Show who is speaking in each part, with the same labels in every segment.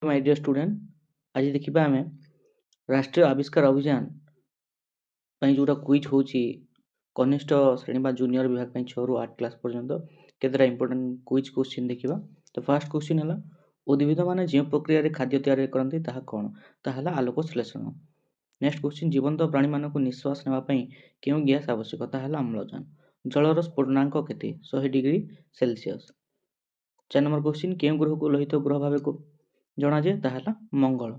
Speaker 1: My dear student आज देखिबा आमे राष्ट्रीय आविष्कार अभियान ପାଇଁ जोटा क्विज होची कनिष्ठ श्रेणी बा जूनियर विभाग ପାଇଁ 6 ରୁ 8 क्लास पर्यंत केतरा इंपोर्टेंट क्विज क्वेश्चन देखिबा। तो फर्स्ट क्वेश्चन हला उद्भिद माने जे प्रक्रिया रे खाद्य तैयार करंती ताहा कोन ताहला आलोक संश्लेषण। नेक्स्ट क्वेश्चन जीवंत प्राणी मानकु निश्वास नेबा ପାଇଁ केउ गैस आवश्यक ताहला अम्लजान। जलर स्फुटनांक केते 100 डिग्री सेल्सियस। 4 नंबर क्वेश्चन केउ ग्रह को लोहित ग्रह भाबे को जणा जे ताहला मंगल।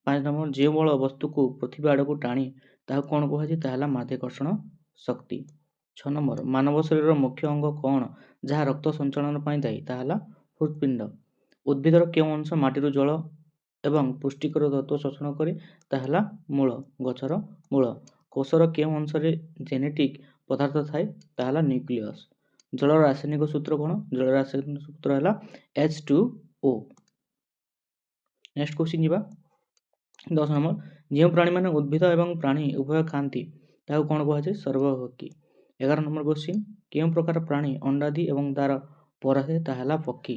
Speaker 1: 5 नंबर जे बल वस्तु को पृथ्वी आड़ को टाणी ताहा कोन कुहाजे ताहला माध्याकर्षण शक्ति। 6 नंबर मानव शरीर मुख्य अंग कोन जहा रक्त संचालन ପାଇଁ दायी ताहला हृदपिंड। उद्भिदर केउ अंश माटीरु जल एवं पुष्टिकर तत्व शोषण करे ताहला मूल गछर मूल। कोषर केउ अंश रे जेनेटिक पदार्थ थाए ताहला न्यूक्लियस। जलर रासायनिक सूत्र कोन जल रासायनिक सूत्र हला H2O। नेक्स्ट क्वेश्चन जिबा 10 नंबर जे प्राणी माने उद्भिद एवं प्राणी उभय खांती ताको कोन कुहाजे सर्वभक्षी। 11 नंबर क्वेश्चन केउ प्रकार प्राणी अंडा दी एवं दार पराहे ताहला पक्षी।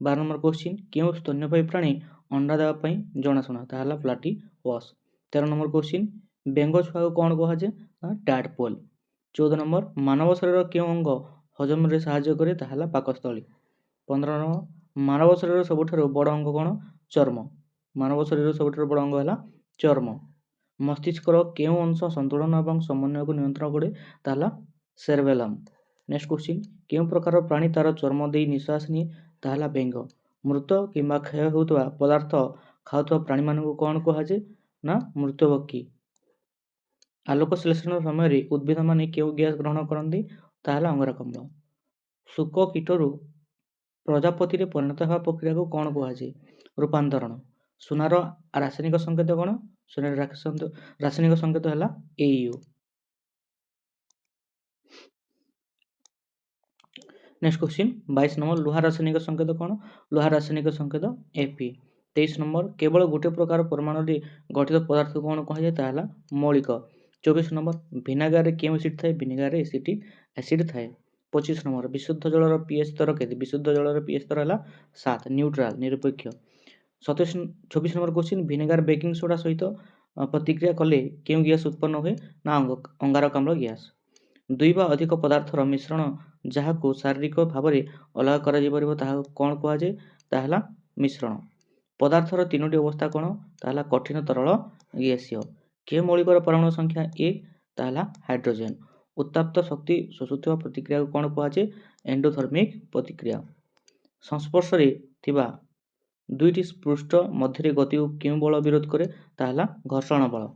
Speaker 1: 12 नंबर क्वेश्चन केउ स्तन्यपायी प्राणी अंडा देवा पई जणाशुना ताहला प्लाटीपस। 13 नंबर क्वेश्चन बेंग छुआ को कोन कुहाजे टैडपोल। 14 नंबर मानव शरीर केउ अंग हजम रे सहाय्य करे ताहला पाकस्थली। 15 नंबर मानव शरीर सबुठारु बड़ अंग कोन चर्म। मानव शरीर सबुठारु बड़ अंग हला चर्म। मस्तिष्कर केउ अंश संतुलन एवं समन्वय को नियंत्रण करे ताहला सेरेबेलम। नेक्स्ट क्वेश्चन केउ प्रकार प्राणी तार चर्म देई निश्वास निये ताहला बेंग। मृत किंबा क्षय होतवा पदार्थ खाउतवा प्राणी मानकु कोन कुहाजे ना मृतभक्षी। आलोक संश्लेषण समय रे उद्भिद माने केउ गैस ग्रहण करंती ताहला अंगारकाम्ल। शुक कीटरु प्रजापति रे परिणत हेबा प्रक्रिया को कोन कुहाजे रूपांतरण। सुनार रासायनिक संकेत कोन सुनार रासायनिक संकेत हला AU। नेक्स्ट क्वेश्चन 22 नंबर लोहा रासायनिक संकेत कोन लोहा रासायनिक संकेत Fe। 23 नंबर केवल गोटे प्रकार परमाणु रे गठित पदार्थ कोन कहा जाय ताहला मौलिक। 24 नंबर विनेगार रे केउ एसिड थाए विनेगार रे एसिटिक एसिड थाए। 25 नंबर विशुद्ध जलर pH स्तर केते विशुद्ध जलर pH स्तर हला 7 न्यूट्रल निरपेक्ष। 24 number question vinegar baking soda सहित प्रतिक्रिया कले केउ गैस उत्पन्न होए ना अंगारकाम्ल गैस। दुई बा अधिक पदार्थर मिश्रण जहाको शारीरिक भावरे अलग करा जे परिबो ताहा कोन कुहा जे ताहला मिश्रण। पदार्थर तीनोटी अवस्था कोन ताहला कठिन तरल गैसीय। के मौलिकर परमाणु संख्या 1 ताहला हाइड्रोजन। उत्ताप्त शक्ति शोषुଥିବା प्रतिक्रिया को कोन कुहा जे एंडोथर्मिक प्रतिक्रिया। संस्पर्श रे थिबा दुईटी पृष्ठ मध्य गति को केउ बल विरोध करे ताहला घर्षण बल।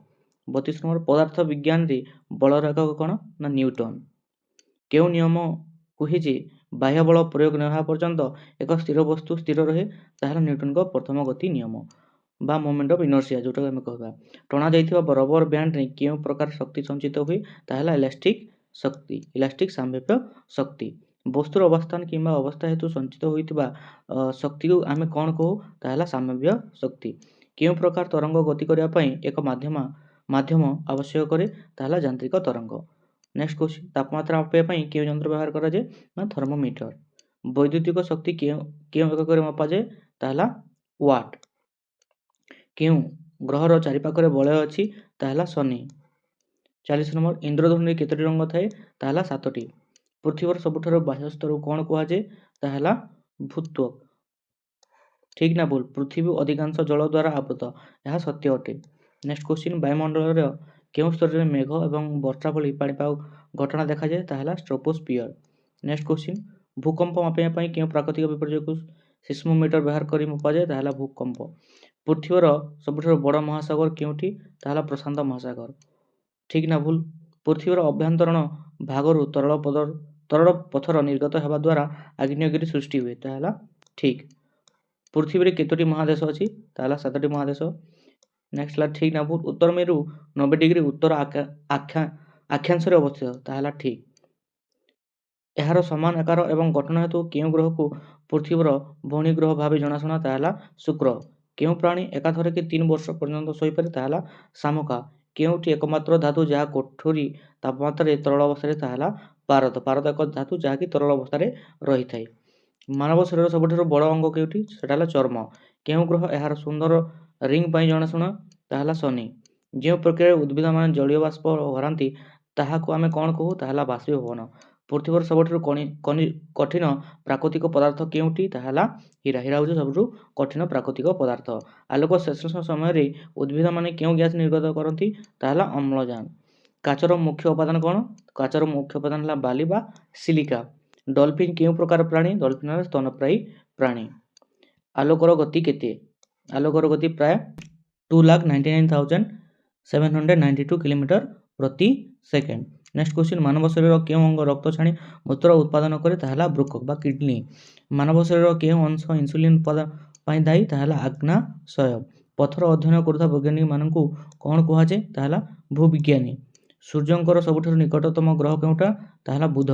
Speaker 1: 32 नंबर पदार्थ विज्ञान रे बलर एकक कोन ना न्यूटन। केउ नियम कुहे जे बाह्य बल प्रयोग न हेबा पर्यंत एक स्थिर वस्तु स्थिर रहे ताहला न्यूटन को प्रथम गति नियम बा मोमेंट ऑफ इनर्शिया जोटा हम कहबा। टणा जाइथिबा रबर बैंड रे केउ प्रकार शक्ति संचित हुए ताहला इलास्टिक शक्ति इलास्टिक साम्यव्य शक्ति। वस्तुर अवस्थान किंबा अवस्था हेतु संचित होइतिबा शक्ति को आमे कोन कहू ताहला साम्यव्य शक्ति। केउ प्रकार तरंग गति करिया पई एक माध्यम आवश्यक करे ताहला यांत्रिक तरंग। नेक्स्ट क्वेश्चन तापमात्रा मापिया पई केउ यंत्र व्यवहार करा जे ना थर्मोमीटर। वैद्युतिक शक्ति केउ एकक रे मापा जे ताहला वाट। केउ ग्रहर चारिपाखरे वलय अछि ताहला शनि। 40 नंबर इंद्रधनुरे केतोटी रंग थाए ताहला 7टी। पृथ्वीर सबुठारु बाह्य स्तर कोन कुहा जे ताहला भूत्वक। ठीक ना भूल पृथ्वी अधिकांश जल द्वारा आवृत यह सत्य अटे। नेक्स्ट क्वेश्चन वायुमंडल रे केउ स्तर रे मेघ एवं वर्षा भली पाणीपाग घटना देखा जाए ताहला स्ट्रोपोस्फियर। नेक्स्ट क्वेश्चन भूकंप मापिया पई केउ प्राकृतिक विपर्यय को सिस्मोमीटर व्यवहार करी मापा जाए ताहला भूकंप। पृथ्वीर सबुठारु बड़ महासागर केउठी ताहला प्रशांत महासागर। ठीक ना भूल पृथ्वीर अभ्यंतरण भागरु तरल पथर निर्गत हेबा द्वारा आग्नेयगिरि सृष्टि हुए ताहला ठीक। पृथ्वी रे केतोटी महादेश अछि ताहला 7टी महादेश। नेक्स्ट ला ठीक ना भूल उत्तर मेरु 90 डिग्री उत्तर अक्षांश रे अवस्थित ताहला ठीक। एहार समान आकार एवं गठन हेतु केउ ग्रह को पृथ्वीर भौणी ग्रह भाबे जणाशुना ताहला शुक्र। केउ प्राणी एकाथरे के 3 वर्ष पर्यंत सोई पारे ताहला शामुका। केउटी एकमात्र धातु जहा कोठरी तापमात्रा रे तरल अवस्था रे ताहला पारद। पारद एक धातु जहा की तरल अवस्था रे रही थाए। ମାନବ ଶରୀର ସବୁଠାରୁ ବଡ଼ ଅଙ୍ଗ କେଉଁଠି? ସେଟା ହେଲା ଚର୍ମ। କେଉଁ ଗ୍ରହ ଏହାର ସୁନ୍ଦର ରିଙ୍ଗ୍ ପାଇଁ ଜଣାଶୁଣା? ତାହା ହେଲା ଶନି। ଯେଉଁ ପ୍ରକ୍ରିୟାରେ ଉଦ୍ଭିଦମାନେ ଜଳୀୟ ବାଷ୍ପ ହରାନ୍ତି ତାହାକୁ ଆମେ କ'ଣ କହୁ? ତାହା ହେଲା ବାଷ୍ପୀଭବନ। ପୃଥିବୀର ସବୁଠାରୁ କଠିନ ପ୍ରାକୃତିକ ପଦାର୍ଥ କେଉଁଠି? ତାହା ହେଲା ହୀରା। ହୀରା ହେଉଛି ସବୁଠୁ କଠିନ ପ୍ରାକୃତିକ ପଦାର୍ଥ। ଆଲୋକ ସଂଶ୍ଳେଷଣ ସମୟରେ ଉଦ୍ଭିଦମାନେ କେଉଁ ଗ୍ୟାସ୍ ନିର୍ଗତ କରନ୍ତି? ତାହା ହେଲା ଅମ୍ଳଜାନ। କାଚର ମୁଖ୍ୟ ଉପାଦାନ କ'ଣ? କାଚର ମୁଖ୍ୟ ଉପାଦାନ ହେଲା ବାଲି ବା ସିଲିକା। ଡଲଫିନ୍ କେଉଁ ପ୍ରକାର ପ୍ରାଣୀ? ଡଲଫିନ୍ ହେଲା ସ୍ତନ୍ୟପାୟୀ ପ୍ରାଣୀ। ଆଲୋକର ଗତି କେତେ? ଆଲୋକର ଗତି ପ୍ରାୟ 2,99,792 କିଲୋମିଟର ପ୍ରତି ସେକେଣ୍ଡ। ନେକ୍ସଟ କ୍ୱେଶ୍ଚିନ୍, ମାନବ ଶରୀରର କେଉଁ ଅଙ୍ଗ ରକ୍ତ ଛାଣି ମୂତ୍ର ଉତ୍ପାଦନ କରେ? ତାହା ହେଲା ବୃକ୍କ ବା କିଡନୀ। ମାନବ ଶରୀରର କେଉଁ ଅଂଶ ଇନ୍ସୁଲିନ୍ ଉତ୍ପାଦନ ପାଇଁ ଦାୟୀ? ତାହା ହେଲା ଅଗ୍ନାଶୟ। ପଥର ଅଧ୍ୟୟନ କରୁଥିବା ବୈଜ୍ଞାନିକମାନଙ୍କୁ କ'ଣ କୁହାଯାଏ? ତାହା ହେଲା ଭୂବିଜ୍ଞାନୀ। ସୂର୍ଯ୍ୟଙ୍କର ସବୁଠାରୁ ନିକଟତମ ଗ୍ରହ କେଉଁଟା? ତାହା ହେଲା ବୁଧ।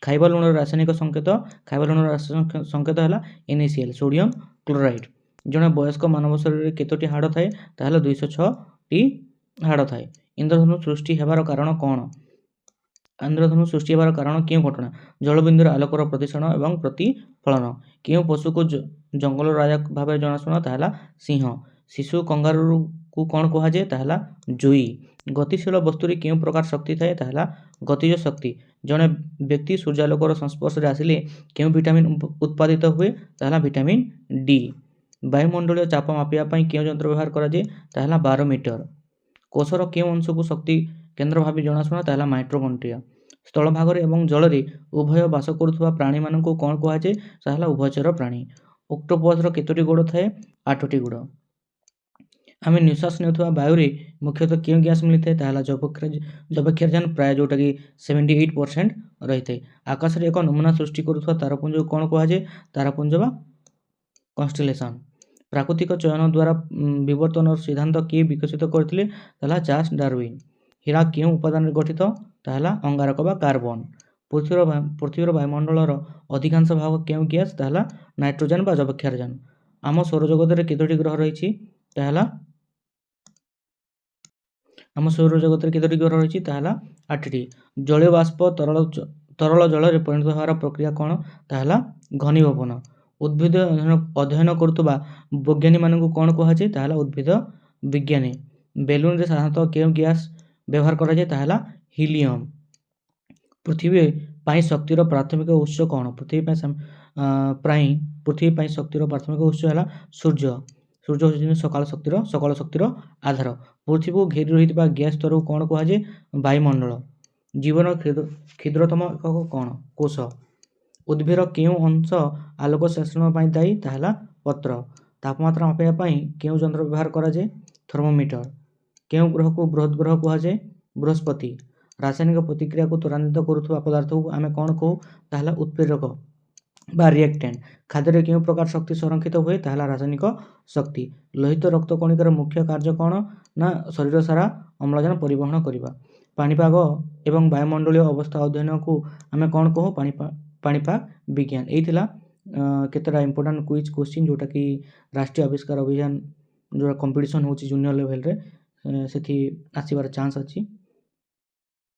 Speaker 1: ଖାଇବା ଲୁଣର ରାସାୟନିକ ସଂକେତ? ଖାଇବା ଲୁଣର ରାସାୟନିକ ସଂକେତ ହେଲା NaCl, ସୋଡ଼ିୟମ କ୍ଲୋରାଇଡ୍। ଜଣେ ବୟସ୍କ ମାନବ ଶରୀରରେ କେତୋଟି ହାଡ଼ ଥାଏ? ତାହା ହେଲା 206ଟି ହାଡ଼ ଥାଏ। ଇନ୍ଦ୍ରଧନୁ ସୃଷ୍ଟି ହେବାର କାରଣ କ'ଣ? ଇନ୍ଦ୍ରଧନୁ ସୃଷ୍ଟି ହେବାର କାରଣ କେଉଁ ଘଟଣା? ଜଳବିନ୍ଦୁରେ ଆଲୋକର ପ୍ରତିସରଣ ଏବଂ ପ୍ରତିଫଳନ। କେଉଁ ପଶୁକୁ ଜଙ୍ଗଲର ରାଜା ଭାବରେ ଜଣାଶୁଣା? ତାହା ହେଲା ସିଂହ। ଶିଶୁ କଙ୍ଗାରୁକୁ କ'ଣ କୁହାଯାଏ? ତାହା ହେଲା ଜୋଇ। ଗତିଶୀଳ ବସ୍ତୁରେ କେଉଁ ପ୍ରକାର ଶକ୍ତି ଥାଏ? ତାହା ହେଲା ଗତିଜ ଶକ୍ତି। ଜଣେ ବ୍ୟକ୍ତି ସୂର୍ଯ୍ୟାଲୋକର ସଂସ୍ପର୍ଶରେ ଆସିଲେ କେଉଁ ଭିଟାମିନ୍ ଉତ୍ପାଦିତ ହୁଏ? ତାହା ହେଲା ଭିଟାମିନ୍ ଡି। ବାୟୁମଣ୍ଡଳୀୟ ଚାପ ମାପିବା ପାଇଁ କେଉଁ ଯନ୍ତ୍ର ବ୍ୟବହାର କରାଯାଏ? ତାହା ହେଲା ବାରୋମିଟର। କୋଷର କେଉଁ ଅଂଶକୁ ଶକ୍ତି କେନ୍ଦ୍ର ଭାବେ ଜଣାଶୁଣା? ତାହା ହେଲା ମାଇଟୋକଣ୍ଡ୍ରିଆ। ସ୍ଥଳଭାଗରେ ଏବଂ ଜଳରେ ଉଭୟ ବାସ କରୁଥିବା ପ୍ରାଣୀମାନଙ୍କୁ କ'ଣ କୁହାଯାଏ? ତାହା ହେଲା ଉଭୟଚର ପ୍ରାଣୀ। ଅକ୍ଟୋପସର କେତୋଟି ଗୋଡ଼ ଥାଏ? 8ଟି ଗୋଡ଼। ଆମେ ନିଶ୍ୱାସ ନେଉଥିବା ବାୟୁରେ ମୁଖ୍ୟତଃ କେଉଁ ଗ୍ୟାସ୍ ମିଳିଥାଏ? ତାହା ହେଲା ଯବକ୍ଷାରଜାନ, ପ୍ରାୟ ଯେଉଁଟାକି 78% ରହିଥାଏ। ଆକାଶରେ ଏକ ନମୁନା ସୃଷ୍ଟି କରୁଥିବା ତାରପୁଞ୍ଜକୁ କ'ଣ କୁହାଯାଏ? ତାରାପୁଞ୍ଜ ବା କନଷ୍ଟେଲେସନ୍। ପ୍ରାକୃତିକ ଚୟନ ଦ୍ୱାରା ବିବର୍ତ୍ତନର ସିଦ୍ଧାନ୍ତ କିଏ ବିକଶିତ କରିଥିଲେ? ତାହା ହେଲା ଚାର୍ଲ୍ସ ଡାରୱିନ୍। ହୀରା କେଉଁ ଉପାଦାନରେ ଗଠିତ? ତାହା ହେଲା ଅଙ୍ଗାରକ ବା କାର୍ବନ। ପୃଥିବୀର ବାୟୁମଣ୍ଡଳର ଅଧିକାଂଶ ଭାଗ କେଉଁ ଗ୍ୟାସ୍? ତାହା ହେଲା ନାଇଟ୍ରୋଜେନ୍ ବା ଯବକ୍ଷାରଜାନ। ଆମ ସୌରଜଗତରେ କେତୋଟି ଗ୍ରହ ରହିଛି? ତାହା ହେଲା ଆମ ସୌରଜଗତରେ କେତୋଟି ଗ୍ରହ ରହିଛି? ତାହା ହେଲା 8ଟି। ଜଳୀୟ ବାଷ୍ପ ତରଳ ଜଳରେ ପରିଣତ ହେବାର ପ୍ରକ୍ରିୟା କ'ଣ? ତାହା ହେଲା ଘନୀଭବନ। ଉଦ୍ଭିଦ ଅଧ୍ୟୟନ କରୁଥିବା ବୈଜ୍ଞାନିକମାନଙ୍କୁ କ'ଣ କୁହାଯାଏ? ତାହା ହେଲା ଉଦ୍ଭିଦ ବିଜ୍ଞାନୀ। ବେଲୁନରେ ସାଧାରଣତଃ କେଉଁ ଗ୍ୟାସ୍ ବ୍ୟବହାର କରାଯାଏ? ତାହା ହେଲା ହିଲିୟମ୍। ପୃଥିବୀ ପାଇଁ ଶକ୍ତିର ପ୍ରାଥମିକ ଉତ୍ସ କ'ଣ? ପୃଥିବୀ ପାଇଁ ଶକ୍ତିର ପ୍ରାଥମିକ ଉତ୍ସ ହେଲା ସୂର୍ଯ୍ୟ। ସୂର୍ଯ୍ୟ ହେଉଛନ୍ତି ସକାଳ ଶକ୍ତିର ଆଧାର। ପୃଥିବୀକୁ ଘେରି ରହିଥିବା ଗ୍ୟାସ୍ ସ୍ତରକୁ କ'ଣ କୁହାଯାଏ? ବାୟୁମଣ୍ଡଳ। ଜୀବନର କ୍ଷୁଦ୍ରତମ ଏକକ କ'ଣ? କୋଷ। ଉଦ୍ଭିଦର କେଉଁ ଅଂଶ ଆଲୋକ ସଂଶ୍ଳେଷଣ ପାଇଁ ଦାୟୀ? ତାହା ହେଲା ପତ୍ର। ତାପମାତ୍ରା ମାପିବା ପାଇଁ କେଉଁ ଯନ୍ତ୍ର ବ୍ୟବହାର କରାଯାଏ? ଥର୍ମୋମିଟର। କେଉଁ ଗ୍ରହକୁ ବୃହତ୍ ଗ୍ରହ କୁହାଯାଏ? ବୃହସ୍ପତି। ରାସାୟନିକ ପ୍ରତିକ୍ରିୟାକୁ ତ୍ୱରାନ୍ୱିତ କରୁଥିବା ପଦାର୍ଥକୁ ଆମେ କ'ଣ କହୁ? ତାହା ହେଲା ଉତ୍ପ୍ରେରକ ବା ରିଏକ୍ଟେଣ୍ଟ। ଖାଦ୍ୟରେ କେଉଁ ପ୍ରକାର ଶକ୍ତି ସଂରକ୍ଷିତ ହୁଏ? ତାହା ହେଲା ରାସାୟନିକ ଶକ୍ତି। ଲୋହିତ ରକ୍ତ କଣିକାର ମୁଖ୍ୟ କାର୍ଯ୍ୟ କ'ଣ? ନା ଶରୀର ସାରା ଅମ୍ଳଜାନ ପରିବହନ କରିବା। ପାଣିପାଗ ଏବଂ ବାୟୁମଣ୍ଡଳୀୟ ଅବସ୍ଥା ଅଧ୍ୟୟନକୁ ଆମେ କ'ଣ କହୁ? ପାଣିପାଗ ବିଜ୍ଞାନ। ଏଇ ଥିଲା କେତେଟା ଇମ୍ପୋର୍ଟାଣ୍ଟ କୁଇଜ୍ କୋଶ୍ଚିନ୍ ଯେଉଁଟାକି ରାଷ୍ଟ୍ରୀୟ ଆବିଷ୍କାର ଅଭିଯାନ ଯେଉଁଟା କମ୍ପିଟିସନ୍ ହେଉଛି ଜୁନିୟର ଲେଭେଲରେ ସେଠି ଆସିବାର ଚାନ୍ସ ଅଛି।